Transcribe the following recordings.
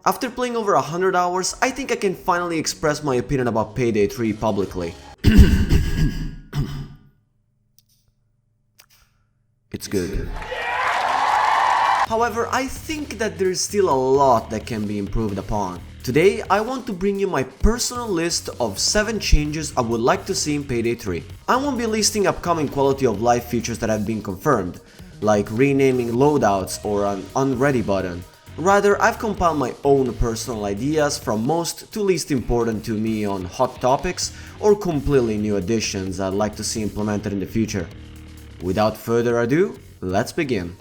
After playing over 100 hours, I think I can finally express my opinion about Payday 3 publicly. It's good. However, I think that there is still a lot that can be improved upon. Today, I want to bring you my personal list of 7 changes I would like to see in Payday 3. I won't be listing upcoming quality of life features that have been confirmed, like renaming loadouts or an unready button. Rather, I've compiled my own personal ideas from most to least important to me on hot topics or completely new additions I'd like to see implemented in the future. Without further ado, let's begin.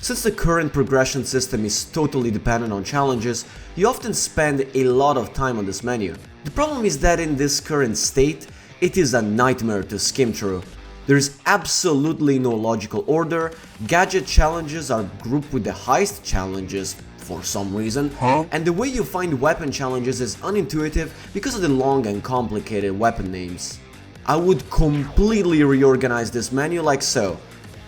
Since the current progression system is totally dependent on challenges, you often spend a lot of time on this menu. The problem is that in this current state, it is a nightmare to skim through. There is absolutely no logical order, gadget challenges are grouped with the heist challenges for some reason, and the way you find weapon challenges is unintuitive because of the long and complicated weapon names. I would completely reorganize this menu like so: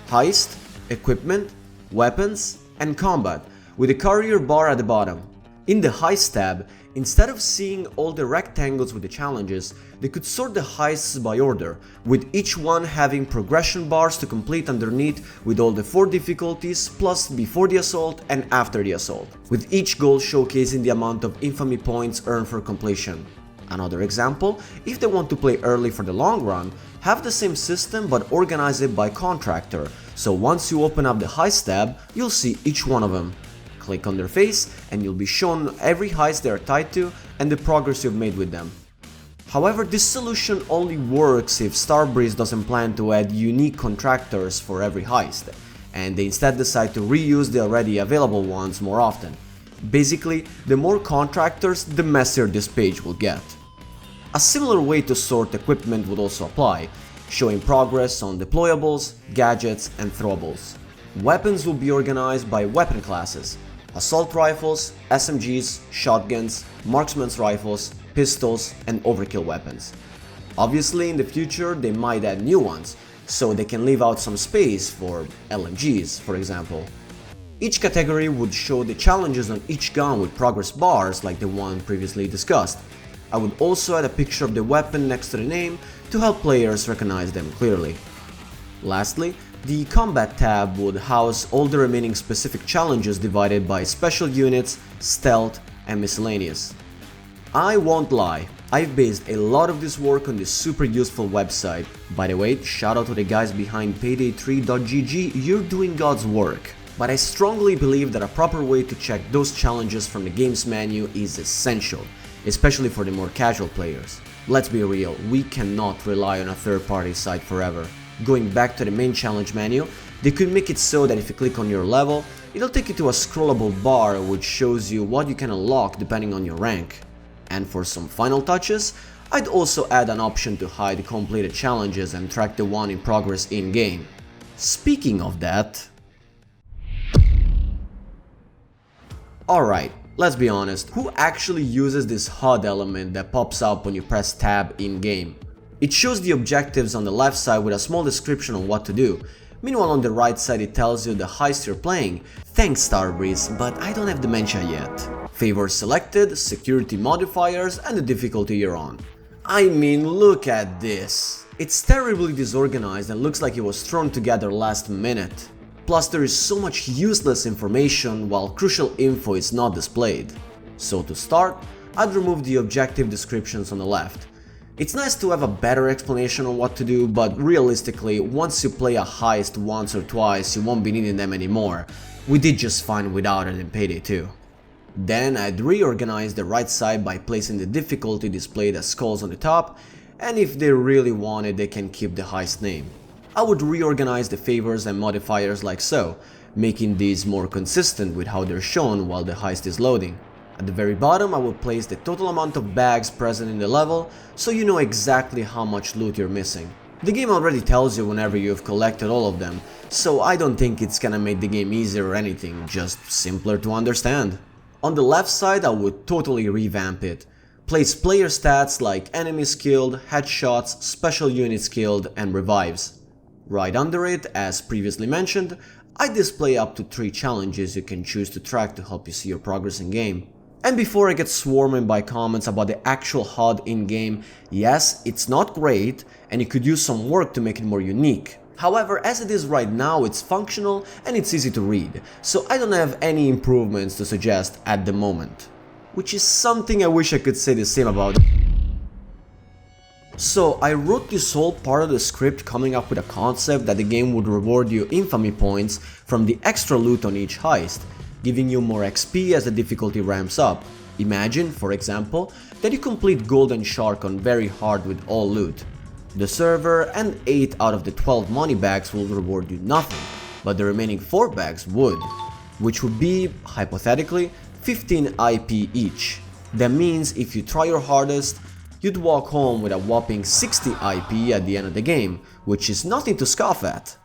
Heist, Equipment, Weapons, and Combat, with a career bar at the bottom. In the Heist tab, instead of seeing all the rectangles with the challenges, they could sort the heists by order, with each one having progression bars to complete underneath with all the 4 difficulties, plus before the assault and after the assault, with each goal showcasing the amount of infamy points earned for completion. Another example, if they want to play early for the long run, have the same system but organize it by contractor, so once you open up the Heist tab, you'll see each one of them. Click on their face and you'll be shown every heist they are tied to and the progress you've made with them. However, this solution only works if Starbreeze doesn't plan to add unique contractors for every heist, and they instead decide to reuse the already available ones more often. Basically, the more contractors, the messier this page will get. A similar way to sort equipment would also apply, showing progress on deployables, gadgets, and throwables. Weapons will be organized by weapon classes: assault rifles, SMGs, shotguns, marksman's rifles, pistols, and overkill weapons. Obviously, in the future they might add new ones, so they can leave out some space for LMGs, for example. Each category would show the challenges on each gun with progress bars like the one previously discussed. I would also add a picture of the weapon next to the name to help players recognize them clearly. Lastly, the Combat tab would house all the remaining specific challenges divided by special units, stealth, and miscellaneous. I won't lie, I've based a lot of this work on this super useful website. By the way, shout out to the guys behind payday3.gg, you're doing God's work. But I strongly believe that a proper way to check those challenges from the game's menu is essential, especially for the more casual players. Let's be real, we cannot rely on a third-party site forever. Going back to the main challenge menu, they could make it so that if you click on your level, it'll take you to a scrollable bar which shows you what you can unlock depending on your rank. And for some final touches, I'd also add an option to hide completed challenges and track the one in progress in-game. Speaking of that... Alright, let's be honest, who actually uses this HUD element that pops up when you press tab in-game? It shows the objectives on the left side with a small description on what to do. Meanwhile on the right side it tells you the heist you're playing. Thanks Starbreeze, but I don't have dementia yet. Favors selected, security modifiers, and the difficulty you're on. I mean, look at this. It's terribly disorganized and looks like it was thrown together last minute. Plus there is so much useless information while crucial info is not displayed. So to start, I'd remove the objective descriptions on the left. It's nice to have a better explanation on what to do, but realistically, once you play a heist once or twice, you won't be needing them anymore. We did just fine without it in Payday 2. Then I'd reorganize the right side by placing the difficulty displayed as skulls on the top, and if they really want it, they can keep the heist name. I would reorganize the favors and modifiers like so, making these more consistent with how they're shown while the heist is loading. At the very bottom I will place the total amount of bags present in the level, so you know exactly how much loot you're missing. The game already tells you whenever you've collected all of them, so I don't think it's gonna make the game easier or anything, just simpler to understand. On the left side I would totally revamp it. Place player stats like enemies killed, headshots, special units killed, and revives. Right under it, as previously mentioned, I display up to 3 challenges you can choose to track to help you see your progress in game. And before I get swarming by comments about the actual HUD in game, yes, it's not great and you could use some work to make it more unique. However, as it is right now, it's functional and it's easy to read, so I don't have any improvements to suggest at the moment. Which is something I wish I could say the same about. So I wrote this whole part of the script coming up with a concept that the game would reward you infamy points from the extra loot on each heist, giving you more XP as the difficulty ramps up. Imagine, for example, that you complete Golden Shark on very hard with all loot. The server and 8 out of the 12 money bags will reward you nothing, but the remaining 4 bags would, which would be, hypothetically, 15 IP each. That means if you try your hardest, you'd walk home with a whopping 60 IP at the end of the game, which is nothing to scoff at.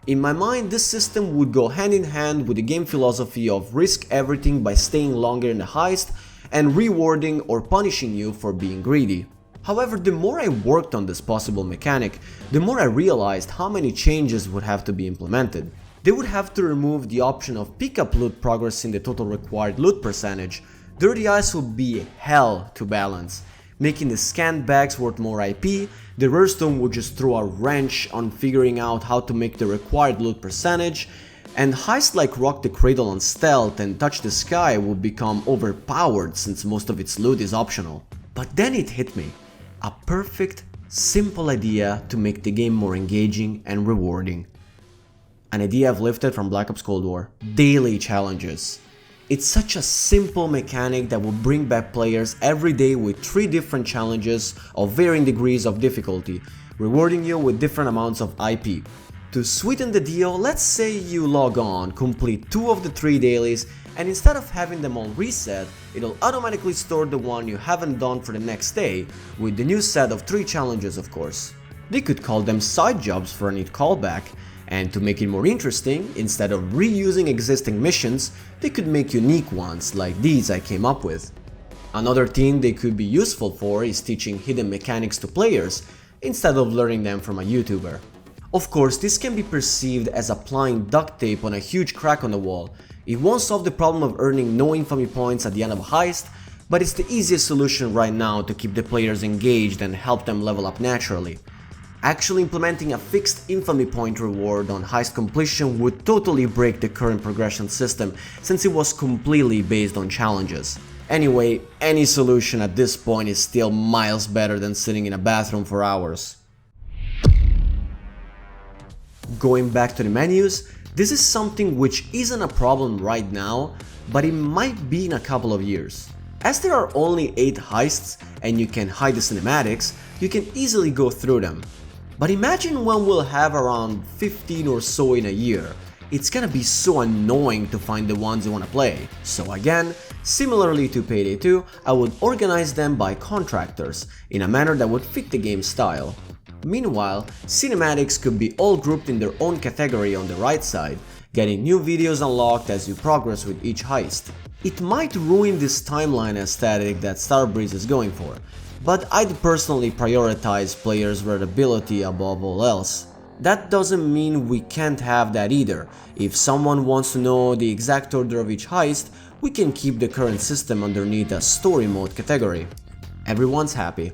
In my mind, this system would go hand in hand with the game philosophy of risk everything by staying longer in the heist and rewarding or punishing you for being greedy. However, the more I worked on this possible mechanic, the more I realized how many changes would have to be implemented. They would have to remove the option of pickup loot progressing the total required loot percentage. Dirty Ice would be hell to balance, making the scanned bags worth more IP. The Rare Stone would just throw a wrench on figuring out how to make the required loot percentage, and heists like Rock the Cradle on Stealth and Touch the Sky would become overpowered since most of its loot is optional. But then it hit me. A perfect, simple idea to make the game more engaging and rewarding. An idea I've lifted from Black Ops Cold War. Daily challenges. It's such a simple mechanic that will bring back players every day with 3 different challenges of varying degrees of difficulty, rewarding you with different amounts of IP. To sweeten the deal, let's say you log on, complete 2 of the 3 dailies, and instead of having them all reset, it'll automatically store the one you haven't done for the next day, with the new set of 3 challenges of course. They could call them side jobs for a neat callback, and to make it more interesting, instead of reusing existing missions, they could make unique ones like these I came up with. Another thing they could be useful for is teaching hidden mechanics to players, instead of learning them from a YouTuber. Of course, this can be perceived as applying duct tape on a huge crack on the wall. It won't solve the problem of earning no infamy points at the end of a heist, but it's the easiest solution right now to keep the players engaged and help them level up naturally. Actually implementing a fixed infamy point reward on heist completion would totally break the current progression system, since it was completely based on challenges. Anyway, any solution at this point is still miles better than sitting in a bathroom for hours. Going back to the menus, this is something which isn't a problem right now, but it might be in a couple of years. As there are only 8 heists and you can hide the cinematics, you can easily go through them. But imagine when we'll have around 15 or so in a year. It's gonna be so annoying to find the ones you wanna play. So again, similarly to Payday 2, I would organize them by contractors in a manner that would fit the game style. Meanwhile, cinematics could be all grouped in their own category on the right side, getting new videos unlocked as you progress with each heist. It might ruin this timeline aesthetic that Starbreeze is going for, but I'd personally prioritize players' readability above all else. That doesn't mean we can't have that either. If someone wants to know the exact order of each heist, we can keep the current system underneath a story mode category. Everyone's happy.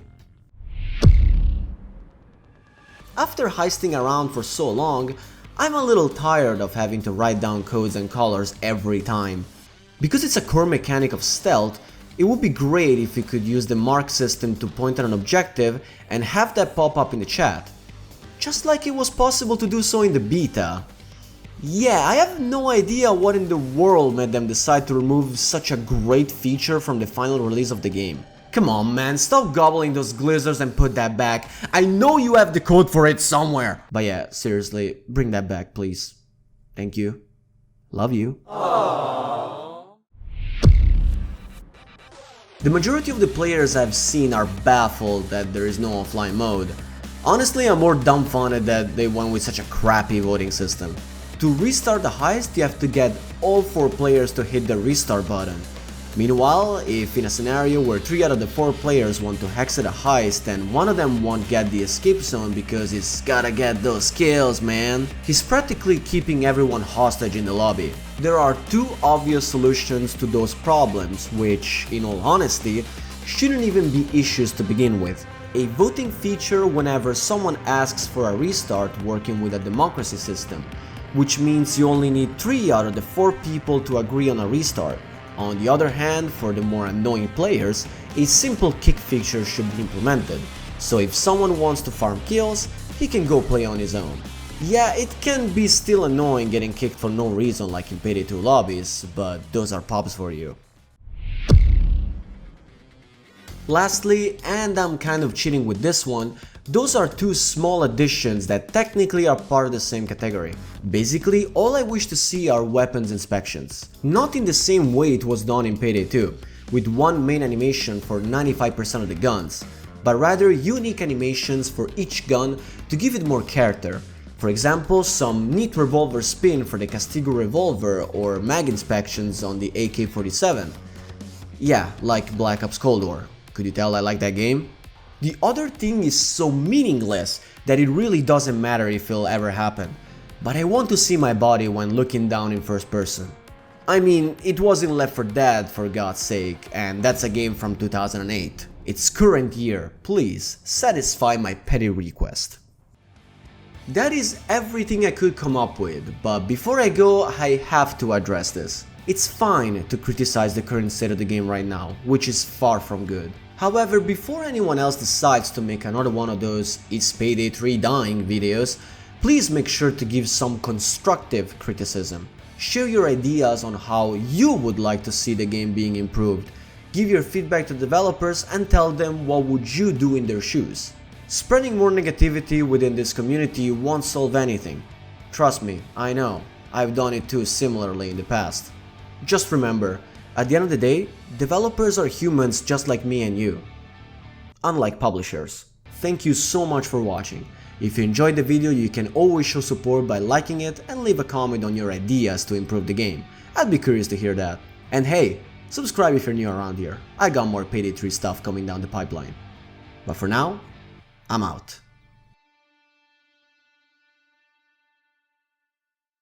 After heisting around for so long, I'm a little tired of having to write down codes and colors every time. Because it's a core mechanic of stealth, it would be great if you could use the mark system to point at an objective and have that pop up in the chat. Just like it was possible to do so in the beta. Yeah, I have no idea what in the world made them decide to remove such a great feature from the final release of the game. Come on man, stop gobbling those glizzers and put that back. I know you have the code for it somewhere. But yeah, seriously, bring that back please. Thank you. Love you. Aww. The majority of the players I've seen are baffled that there is no offline mode. Honestly, I'm more dumbfounded that they went with such a crappy voting system. To restart the heist, you have to get all 4 players to hit the restart button. Meanwhile, if in a scenario where 3 out of the 4 players want to exit a heist and one of them won't get the escape zone because he's gotta get those kills, man, he's practically keeping everyone hostage in the lobby. There are 2 obvious solutions to those problems, which, in all honesty, shouldn't even be issues to begin with. A voting feature whenever someone asks for a restart working with a democracy system, which means you only need 3 out of the 4 people to agree on a restart. On the other hand, for the more annoying players, a simple kick feature should be implemented, so if someone wants to farm kills, he can go play on his own. Yeah, it can be still annoying getting kicked for no reason like in Payday 2 lobbies, but those are pops for you. Lastly, and I'm kind of cheating with this one, those are 2 small additions that technically are part of the same category. Basically, all I wish to see are weapons inspections. Not in the same way it was done in Payday 2, with one main animation for 95% of the guns, but rather unique animations for each gun to give it more character. For example, some neat revolver spin for the Castigo revolver or mag inspections on the AK-47. Yeah, like Black Ops Cold War. Could you tell I like that game? The other thing is so meaningless that it really doesn't matter if it'll ever happen. But I want to see my body when looking down in first person. I mean, it was in Left 4 Dead for God's sake, and that's a game from 2008. It's current year, please satisfy my petty request. That is everything I could come up with, but before I go, I have to address this. It's fine to criticize the current state of the game right now, which is far from good. However, before anyone else decides to make another one of those "Is Payday 3 dying?" videos, please make sure to give some constructive criticism. Share your ideas on how you would like to see the game being improved. Give your feedback to developers and tell them what would you do in their shoes. Spreading more negativity within this community won't solve anything. Trust me, I know, I've done it too similarly in the past. Just remember, at the end of the day, developers are humans just like me and you. Unlike publishers. Thank you so much for watching. If you enjoyed the video, you can always show support by liking it and leave a comment on your ideas to improve the game. I'd be curious to hear that. And hey, subscribe if you're new around here. I got more Payday 3 stuff coming down the pipeline. But for now, I'm out.